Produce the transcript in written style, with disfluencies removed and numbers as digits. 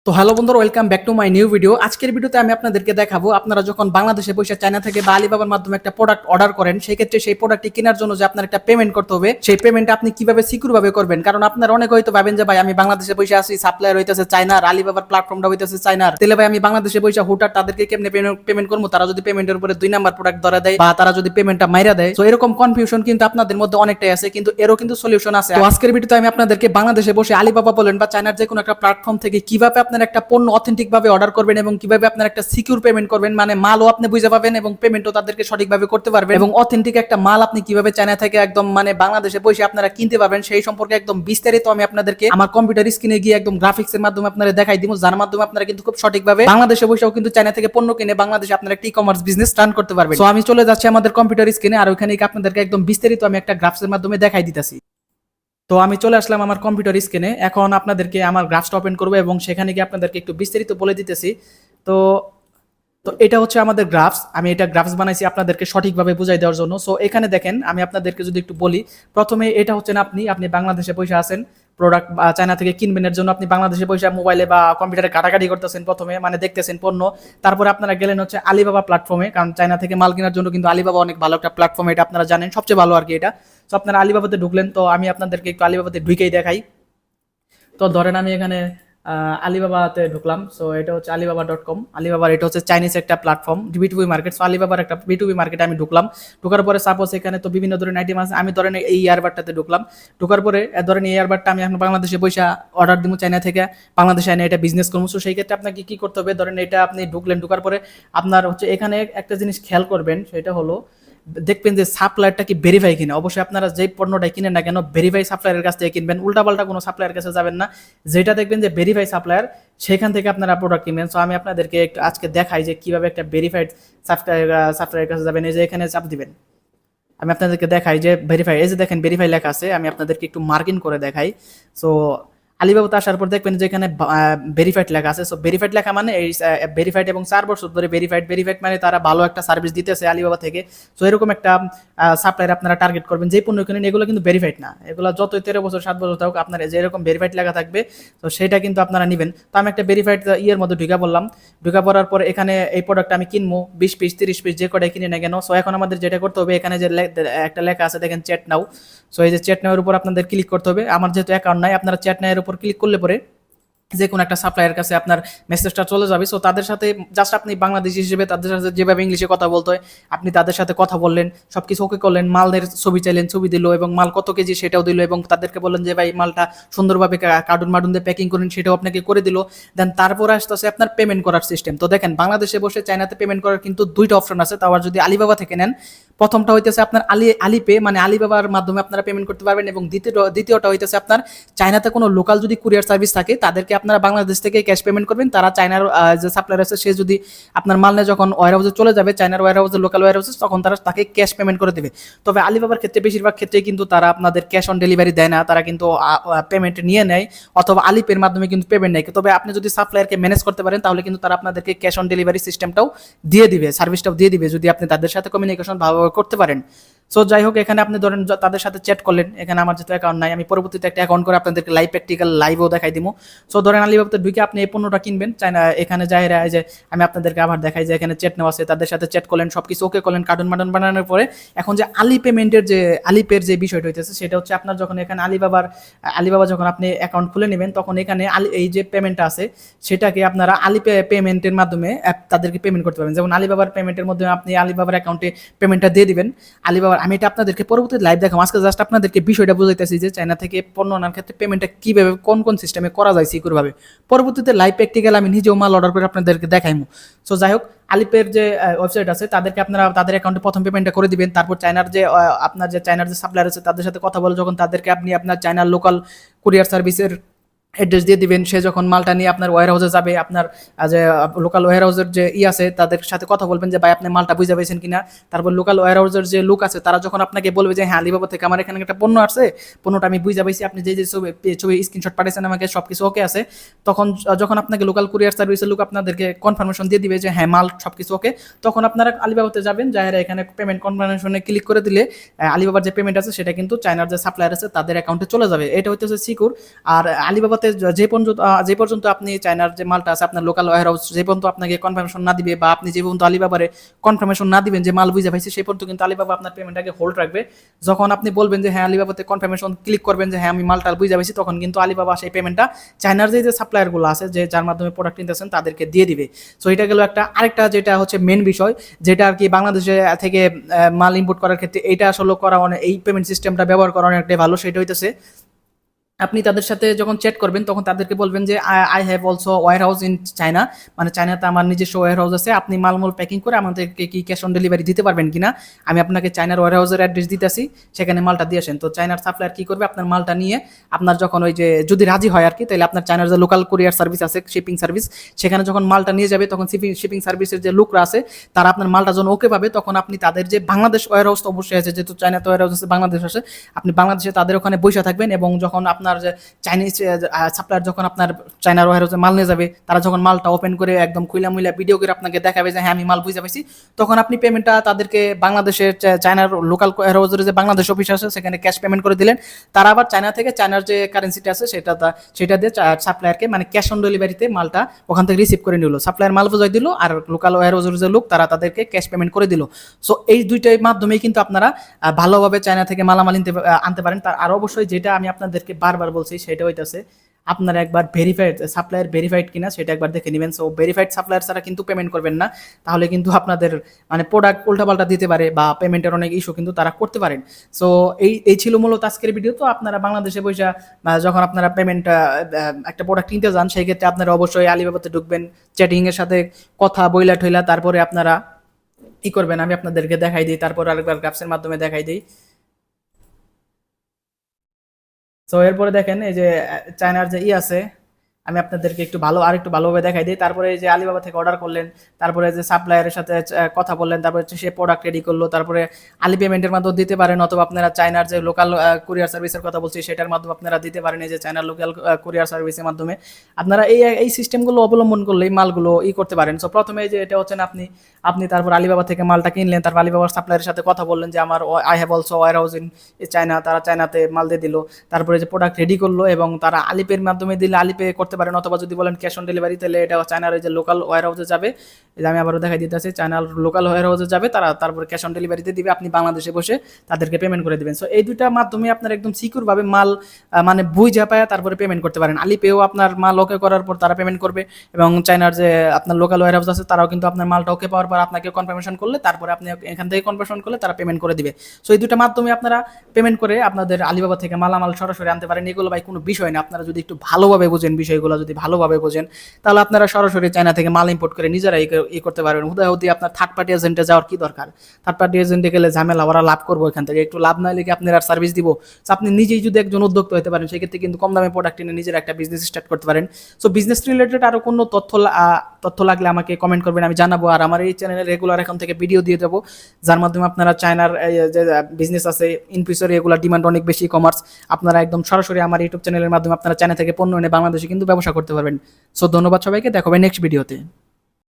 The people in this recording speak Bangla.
তো হ্যালো বন্ধুরা, welcome back to my new video. আজকের ভিডিওতে আমি আপনাদেরকে দেখাবো আপনারা যখন বাংলাদেশে বসে চায়না থেকে বা আলিবাবার মাধ্যমে একটা প্রোডাক্ট অর্ডার করেন, সেই ক্ষেত্রে সেই প্রোডাক্টটি কেনার জন্য যে আপনার একটা পেমেন্ট করতে হবে, সেই পেমেন্টটা আপনি কিভাবে সিকিউর ভাবে করবেন। কারণ আপনারা অনেক হয়তো ভাবেন যে ভাই আমি বাংলাদেশে বসে আছি, সাপ্লায়ার হইতেছে চায়নার, আলিবাবার প্ল্যাটফর্মটা হইতেছে চায়নার, তাহলে ভাই আমি বাংলাদেশে বসে হুটার তাদেরকে কেমনে পেমেন্ট করবো, তারা যদি পেমেন্টের উপরে 2 নাম্বার প্রোডাক্ট ধরা দেয় বা তারা যদি পেমেন্টটা মাইরা দেয়। তো এরকম কনফিউশন কিন্তু আপনাদের মধ্যে অনেকটাই আছে, কিন্তু এরও কিন্তু সলিউশন আছে। তো আজকের ভিডিওতে আমি আপনাদেরকে বাংলাদেশে বসে আলিবাবা বলেন বা চায়নার যে কোনো একটা প্ল্যাটফর্ম থেকে কিভাবে আপনার একটা পণ্য অথেন্টিক ভাবে অর্ডার করবেন এবং কিভাবে আপনার একটা সিকিউর পেমেন্ট করবেন, মানে মালও আপনি বুঝে পাবেন এবং পেমেন্টও তাদেরকে সঠিকভাবে করতে পারবেন, এবং অথেন্টিক একটা মাল আপনি কিভাবে চায়না থেকে একদম মানে বাংলাদেশে বসে আপনারা কিনতে পারবেন, সেই সম্পর্কে একদম বিস্তারিত আমি আপনাদেরকে আমার কম্পিউটার স্ক্রিনে গিয়ে একদম গ্রাফিক্স এর মাধ্যমে আপনারা দেখাই দিব, যার মাধ্যমে আপনারা কিন্তু খুব সঠিকভাবে বাংলাদেশে বসেও কিন্তু চায়না থেকে পণ্য কিনে বাংলাদেশে আপনারা একটা ই-কমার্স বিজনেস রান করতে পারবেন। তো আমি চলে যাচ্ছি আমাদের কম্পিউটার স্ক্রিনে, আর ওখানে আপনাদেরকে একদম বিস্তারিত আমি একটা গ্রাফিক্স এর মাধ্যমে দেখাই দিতেছি। তো আমি চলে আসলাম আমার কম্পিউটার স্ক্রিনে, এখন আপনাদেরকে আমার গ্রাফসটা ওপেন করবো এবং সেখানে গিয়ে আপনাদেরকে একটু বিস্তারিত বলে দিতেছি। তো তো এটা হচ্ছে আমাদের গ্রাফস, আমি এটা গ্রাফস বানাইছি আপনাদেরকে সঠিকভাবে বুঝাই দেওয়ার জন্য। সো এখানে দেখেন, আমি আপনাদেরকে যদি একটু বলি, প্রথমে এটা হচ্ছেন আপনি বাংলাদেশে পয়সা আছেন, প্রোডাক্ট চায়না থেকে কিনবেন, এর জন্য আপনি বাংলাদেশে পয়সা মোবাইলে বা কম্পিউটারে কাটাকাটি করতেছেন, প্রথমে মানে দেখতেছেন পণ্য। তারপরে আপনারা গেলেন হচ্ছে আলিবাবা প্ল্যাটফর্মে, কারণ চায়না থেকে মাল কেনার জন্য কিন্তু আলিবাবা অনেক ভালো একটা প্ল্যাটফর্ম, এটা আপনারা জানেন, সবচেয়ে ভালো আর কি এটা। তো আপনারা আলিবাবাতে ঢুকলেন, তো আমি আপনাদেরকে একটু আলিবাবাতে ঢুকেই দেখাই। তো ধরেন আমি এখানে আলিবাবাতে ঢুকলাম। সো এটা হচ্ছে alibaba.com। আলিবাবার এটা হচ্ছে চাইনিজ একটা প্ল্যাটফর্ম, বিটুবি মার্কেট। সো আলিবাবার একটা বিটুবি মার্কেটে আমি ঢুকলাম। ঢোকার পরে সাপোজ এখানে তো বিভিন্ন ধরনের আইটেম আছে, আমি ধরেন এই ইয়ারবাডটাতে ঢুকলাম। ঢোকার পরে ধরেন এই ইয়ারবাডটা আমি এখন বাংলাদেশে পয়সা অর্ডার দিব চাইনা থেকে, বাংলাদেশে এনে এটা বিজনেস করবো। সো সেই ক্ষেত্রে আপনাকে কি করতে হবে, ধরেন এটা আপনি ঢুকলেন, ঢোকার পরে আপনার হচ্ছে এখানে একটা জিনিস খেয়াল করবেন, সেটা হলো দেখবেন যে সাপ্লায়ারটা কি ভেরিফাই কিনা। অবশ্যই আপনারা যে পণ্যটা কিনেন না কেন ভেরিফাই সাপ্লায়ারের কাছ থেকে কিনবেন, উল্টাপাল্টা কোনো সাপ্লায়ারের কাছে যাবেন না। যেটা দেখবেন যে ভেরিফাই সাপ্লায়ার, সেখান থেকে আপনারা প্রোডাক্ট কিনবেন। সো আমি আপনাদেরকে একটু আজকে দেখাই যে কিভাবে একটা ভেরিফাইড সাপ্লায়ারের কাছে যাবেন। এই যে এখানে চাপ দিবেন, আমি আপনাদেরকে দেখাই যে ভেরিফাই, এই যে দেখেন ভেরিফাই লেখা আছে, আমি আপনাদেরকে একটু মার্কিং করে দেখাই। সো আলিবাবাতে আসার পর দেখবেন যে এখানে ভেরিফাইড লেখা আছে। সো ভেরিফাইড লেখা মানে এই ভেরিফাইড এবং 4 বছর ধরে ভেরিফাইড মানে তারা ভালো একটা সার্ভিস দিতেছে আলিবাবা থেকে। সো এরকম একটা সাপ্লায়ার আপনারা টার্গেট করবেন, যে পণ্য কিনেন এগুলো কিন্তু ভেরিফাইড না, এগুলো যতই 13 বছর 7 বছর থাকুক, আপনার যে এরকম ভেরিফাইড লেখা থাকবে, তো সেটা কিন্তু আপনারা নেবেন। তো আমি একটা ভেরিফাইড ইয়ের মধ্যে ঢুকা বললাম, ঢুকা পড়ার পর এখানে এই প্রোডাক্ট আমি কিনবো 20 পিস 30 পিস যে কটাই কিনে না কেন। সো এখন আমাদের যেটা করতে হবে, এখানে যে একটা লেখা আছে দেখেন চ্যাট নাও। সো এই যে চ্যাট নাও এর উপর আপনাদের ক্লিক করতে হবে। আমার যেহেতু অ্যাকাউন্ট নাই, আপনারা চ্যাট নাও এর উপর ক্লিক করলে পরে যে কোনো একটা সাপ্লায়ারের কাছে আপনার মেসেজটা চলে যাবে। সো তাদের সাথে জাস্ট আপনি বাংলাদেশি হিসেবে তাদের সাথে যেভাবে ইংলিশে কথা বলতে হয় আপনি তাদের সাথে কথা বললেন, সব কিছু ওকে করলেন, মালের ছবি চাইলেন, ছবি দিল, এবং মাল কত কেজি সেটাও দিল, এবং তাদেরকে বললেন যে ভাই মালটা সুন্দরভাবে কার্টুন মার্টুন দিয়ে প্যাকিং করেন, সেটাও আপনাকে করে দিল। দেন তারপরে আসতেছে আপনার পেমেন্ট করার সিস্টেম। তো দেখেন, বাংলাদেশে বসে চায়নাতে পেমেন্ট করার কিন্তু 2টা অপশন আছে। তাও আর যদি আলিবাবা থেকে নেন, প্রথমটা হইতেছে আপনার আলিপে, মানে আলিবাবার মাধ্যমে আপনারা পেমেন্ট করতে পারবেন, এবং দ্বিতীয়টা হইতেছে আপনার চায়নাতে কোনো লোকাল যদি কুরিয়ার সার্ভিস থাকে তাদেরকে আপনারা বাংলাদেশ থেকে ক্যাশ পেমেন্ট করবেন। তারা চায়নার যে সাপ্লায়ার আছে সে যদি আপনার মাল নিয়ে যখন ওয়্যার হাউসে চলে যাবে, চায়নার ওয়্যার হাউসে, লোকাল ওয়্যার হাউসে, তখন তারা তাকে ক্যাশ পেমেন্ট করে দেবে। তবে আলিবাবার ক্ষেত্রে বেশিরভাগ ক্ষেত্রে কিন্তু তারা আপনাদের ক্যাশ অন ডেলিভারি দেয় না, তারা কিন্তু পেমেন্ট নিয়ে নেয়, অথবা আলিপের মাধ্যমে কিন্তু পেমেন্ট নেয়। তবে আপনি যদি সাপ্লায়ারকে ম্যানেজ করতে পারেন তাহলে কিন্তু তারা আপনাদেরকে ক্যাশ অন ডেলিভারি সিস্টেমটাও দিয়ে দিবে, সার্ভিসটাও দিয়ে দিবে, যদি আপনি তাদের সাথে কমিউনিকেশন ভালোভাবে করতে পারেন। সো যাই হোক, এখানে আপনি ধরেন তাদের সাথে চ্যাট করলেন, এখানে আমার যেহেতু অ্যাকাউন্ট নাই, আমি পরবর্তীতে একটা অ্যাকাউন্ট করে আপনাদেরকে লাইভ প্র্যাকটিক্যাল লাইভও দেখাই দিব। সো ধরেন আলিবাবাতে ঢুকে আপনি এই পণ্যটা কিনবেন চায়না, এখানে যাই যে আমি আপনাদেরকে আবার দেখাই যে এখানে চ্যাট নেওয়া আছে, তাদের সাথে চ্যাট করলেন, সব কিছু ওকে করলেন, কার্টুন মার্টুন বানানোর পরে এখন যে আলিপের যে বিষয়টা হইতেছে, সেটা হচ্ছে আপনার যখন এখানে আলিবাবা যখন আপনি অ্যাকাউন্ট খুলে নেবেন, তখন এখানে এই যে পেমেন্টটা আছে সেটাকে আপনারা আলিপে পেমেন্টের মাধ্যমে তাদেরকে পেমেন্ট করতে পারবেন। যেমন আলিবাবার পেমেন্টের মাধ্যমে আপনি আলিবাবার অ্যাকাউন্টে পেমেন্টটা দিয়ে দিবেন আলিবাবার। আমি এটা আপনাদেরকে পরবর্তীতে লাইভ দেখাবো, আজকে জাস্ট আপনাদেরকে বিষয়টা বুঝাইতেছি যে চায়না থেকে পণ্য আনার ক্ষেত্রে পেমেন্টটা কিভাবে কোন সিস্টেমে করা যায় সিকিউরভাবে। পরবর্তীতে লাইভ প্র্যাকটিক্যাল আমি নিজেও মাল অর্ডার করে আপনাদেরকে দেখাইমু। সো যাই হোক, আলিপের যে ওয়েবসাইট আছে তাদেরকে আপনারা তাদের অ্যাকাউন্টে প্রথম পেমেন্টটা করে দিবেন। তারপর চায়নার যে সাপ্লায়ার আছে তাদের সাথে কথা বলে যখন তাদেরকে আপনি আপনার চায়নার লোকাল কুরিয়ার সার্ভিসের অ্যাড্রেস দিয়ে দিবেন, সে যখন মালটা নিয়ে আপনার ওয়্যার হাউসে যাবে, আপনার যে লোকাল ওয়্যার হাউসের যে আছে তাদের সাথে কথা বলবেন যে ভাই আপনি মালটা বুঝে পেয়েছেন কিনা। তারপর লোকাল ওয়্যার হাউসের যে লোক আছে তারা যখন আপনাকে বলবে যে হ্যাঁ আলিবাবা থেকে আমার এখানে একটা পণ্য আছে, পণ্যটা আমি বুঝে পেয়েছি, আপনি যে ছবি স্ক্রিনশট পাঠিয়েছেন আমাকে, সব কিছু ওকে আছে, তখন যখন আপনাকে লোকাল কুরিয়ার সার্ভিসের লোক আপনাদেরকে কনফার্মেশন দিয়ে দিবে যে হ্যাঁ মাল সব কিছু ওকে, তখন আপনারা আলিবাবাতে যাবেন, যারা এখানে পেমেন্ট কনফার্মেশনে ক্লিক করে দিলে আলিবাবার যে পেমেন্ট আছে সেটা কিন্তু চায়নার যে সাপ্লায়ার আছে তাদের অ্যাকাউন্টে চলে যাবে। এটা হচ্ছে সিকিউর। আর আলিবাবা আলিবাবাতে যে পর্যন্ত আপনি চায়নার যে মালটা আছে আপনার লোকাল ওয়্যার হাউস যে পর্যন্ত আপনাকে কনফার্মেশন না দিবে বা আপনি যে পর্যন্ত আলিবাবারে কনফার্মেশন না দিবেন যে মাল বুঝে পাইছে সেই পর্যন্ত কিন্তু আলিবাবা আপনার পেমেন্টটাকে হোল্ড রাখবে। যখন আপনি বলবেন যে হ্যাঁ আলিবাবাতে কনফার্মেশন ক্লিক করবেন যে হ্যাঁ আমি মালটা বুঝে পাইছি, তখন কিন্তু আলিবাবা সেই পেমেন্টটা চায়নার যে সাপ্লায়ারগুলো আছে যে যার মাধ্যমে প্রোডাক্ট নিতেছেন তাদেরকে দিয়ে দিবে। সো এটা গেল একটা। আরেকটা যেটা হচ্ছে মেন বিষয়, যেটা আর কি বাংলাদেশে থেকে মাল ইম্পোর্ট করার ক্ষেত্রে এইটা আসলে করা অনেক, এই পেমেন্ট সিস্টেমটা ব্যবহার করা অনেকটাই ভালো। সেটা হইতেছে আপনি তাদের সাথে যখন চ্যাট করবেন তখন তাদেরকে বলবেন যে I have also warehouse in China, মানে চায়নাতে আমার নিজস্ব ওয়্যার হাউস আছে, আপনি মালমূল প্যাকিং করে আমাদেরকে কি ক্যাশ অন ডেলিভারি দিতে পারবেন কিনা, আমি আপনাকে চায়নার ওয়্যার হাউসের অ্যাড্রেস দিতেছি, সেখানে মালটা দিয়ে আসেন। তো চায়নার সাপ্লায়ার কি করবে, আপনার মালটা নিয়ে আপনার যখন ওই যে যদি রাজি হয় আর কি, তাহলে আপনার চায়নার যে লোকাল কুরিয়ার সার্ভিস আছে শিপিং সার্ভিস, সেখানে যখন মালটা নিয়ে যাবে তখন শিপিং সার্ভিসের যে লোকরা আছে তারা আপনার মালটা যখন ওকে পাবে তখন আপনি তাদের যে বাংলাদেশ ওয়্যার হাউস তো অবশ্যই আছে, যেহেতু চায়নাতে ওয়্যার হাউস আছে বাংলাদেশ আছে, আপনি বাংলাদেশে তাদের ওখানে বসে থাকবেন এবং যখন আপনার যে চাইনিজ সাপ্লায়ার যখন আপনার চায়নার ওয়্যার হাউসে মাল নিয়ে যাবে, তারা যখন মালটা ওপেন করে একদম খুইলা মুইলা ভিডিও করে আপনাকে দেখাবে যে হ্যাঁ আমি মাল বুঝে পাইছি, তখন আপনি পেমেন্টটা তাদেরকে বাংলাদেশের চায়নার লোকাল ওয়্যার হাউসের যে বাংলাদেশ অফিস আছে সেখানে ক্যাশ পেমেন্ট করে দিলেন। তারা আবার চায়না থেকে চায়নার যে কারেন্সিটা আছে সেটা দিয়ে সাপ্লায়ারকে মানে ক্যাশ অন ডেলিভারিতে মালটা ওখান থেকে রিসিভ করে নিল, সাপ্লায়ার মাল বুঝাই দিল আর লোকাল ওয়্যার হাউসের যে লোক তারা তাদেরকে ক্যাশ পেমেন্ট করে দিল। সো এই দুইটাই মাধ্যমেই কিন্তু আপনারা ভালোভাবে চায়না থেকে মালামাল আনতে পারেন। তার আরও অবশ্যই যেটা আমি আপনাদেরকে বারবার বলছি সেটা হইতেছে আপনারা একবার ভেরিফাইড সাপ্লায়ার ভেরিফাইড কিনা সেটা একবার দেখে নেবেন। সো ভেরিফাইড সাপ্লায়ার ছাড়া কিন্তু পেমেন্ট করবেন না, তাহলে কিন্তু আপনাদের মানে প্রোডাক্ট উল্টাপাল্টা দিতে পারে বা পেমেন্টের অনেক ইস্যু কিন্তু তারা করতে পারেন। সো এই ছিল মূলত আজকের ভিডিও। তো আপনারা বাংলাদেশে বসে যখন আপনারা পেমেন্ট একটা প্রোডাক্ট কিনতে যান সেই ক্ষেত্রে আপনারা অবশ্যই আলিবাবাতে ঢুকবেন, চ্যাটিংয়ের সাথে কথা বইলা ঠইলা তারপরে আপনারা ই করবেন। আমি আপনাদেরকে দেখাই দিই, তারপর আরেকবার গ্রাফসের মাধ্যমে দেখাই দিই। সো এরপরে দেখেন এই যে চায়নার যে আছে, আমি আপনাদেরকে আরেকটু ভালোভাবে দেখাই দিই। তারপরে এই যে আলিবাবা থেকে অর্ডার করলেন, তারপরে যে সাপ্লায়ারের সাথে কথা বললেন, তারপরে হচ্ছে সে প্রোডাক্ট রেডি করলো, তারপরে আলি পেমেন্টের মাধ্যমে দিতে পারেন, অথবা আপনারা চায়নার যে লোকাল কুরিয়ার সার্ভিসের কথা বলছি সেটার মাধ্যমে আপনারা দিতে পারেন। এই যে চায়নার লোকাল কুরিয়ার সার্ভিসের মাধ্যমে আপনারা এই সিস্টেমগুলো অবলম্বন করলেই মালগুলো করতে পারেন। সো প্রথমে যে এটা হচ্ছে আপনি তারপর আলিবাবা থেকে মালটা কিনলেন, তারপর আলিবাবার সাপ্লায়ারের সাথে কথা বললেন যে আমার I have also warehouse in China, তারা চায়নাতে মাল দিয়ে দিল, তারপরে যে প্রোডাক্ট রেডি করলো এবং তারা আলিপের মাধ্যমে দিলে আলিপে করতে পারেন, অথবা যদি বলেন ক্যাশ অন ডেলিভারি তাহলে এটা চায়নার যে লোকাল ওয়্যার হাউসে যাবে, আমি আবারও দেখাই দিতেছি, চায়নার লোকাল ওয়্যার হাউসে যাবে, তারপরে ক্যাশ অন ডেলিভারিতে দিবে, আপনি বাংলাদেশে বসে তাদেরকে পেমেন্ট করে দিবেন। সো এই দুইটা মাধ্যমে আপনার একদম সিকিউরভাবে মাল মানে বুঝে পায় তারপরে পেমেন্ট করতে পারেন। আলিপেও আপনার মাল ওকে করার পর তারা পেমেন্ট করবে এবং চায়নার যে আপনার লোকাল ওয়্যার হাউস আছে তারাও কিন্তু আপনার মালটা ওকে পাওয়ার পর আপনাকে কনফার্মেশন করলে তারপরে আপনি এখান থেকে কনফার্মেশন করলে তারা পেমেন্ট করে দিবে। সো এই দুইটা মাধ্যমে আপনারা পেমেন্ট করে আপনাদের আলিবাবা থেকে মালামাল সরাসরি আনতে পারেন। এগুলো ভাই কোনো বিষয় না, আপনারা যদি একটু ভালোভাবে বোঝেন বিষয়গুলো, যদি ভালোভাবে বোঝেন তাহলে আপনারা সরাসরি চায়না থেকে মাল ইম্পোর্ট করে নিজেরা করতে পারবেন। হুদাহুদি আপনার থার্ড পার্টি এজেন্টে যাওয়ার কি দরকার? থার্ড পার্টি এজেন্টে গেলে ঝামেলা, ওরা লাভ করবো এখান থেকে, একটু লাভ না লেগে আপনার আর সার্ভিস দিব। সো আপনি নিজেই যদি একজন উদ্যোক্তা হতে পারেন সেক্ষেত্রে কিন্তু কম দামে প্রোডাক্ট কিনে নিজের একটা বিজনেস স্টার্ট করতে পারেন। সো বিজনেস রিলেটেড আরও কোনো তথ্য লাগলে আমাকে কমেন্ট করবেন, আমি জানাবো। আর আমার এই চ্যানেলে রেগুলার এখন থেকে ভিডিও দিয়ে দেবো যার মাধ্যমে আপনারা চায়নার যে বিজনেস আছে ইন ফিউচারে এগুলোর ডিমান্ড অনেক বেশি, কমার্স, আপনারা একদম সরাসরি আমার ইউটিউব চ্যানেলের মাধ্যমে আপনারা চায়না থেকে পণ্য এনে বাংলাদেশে কিন্তু ব্যবসা করতে পারবেন। সো ধন্যবাদ সবাইকে, দেখা হবে নেক্সট ভিডিওতে।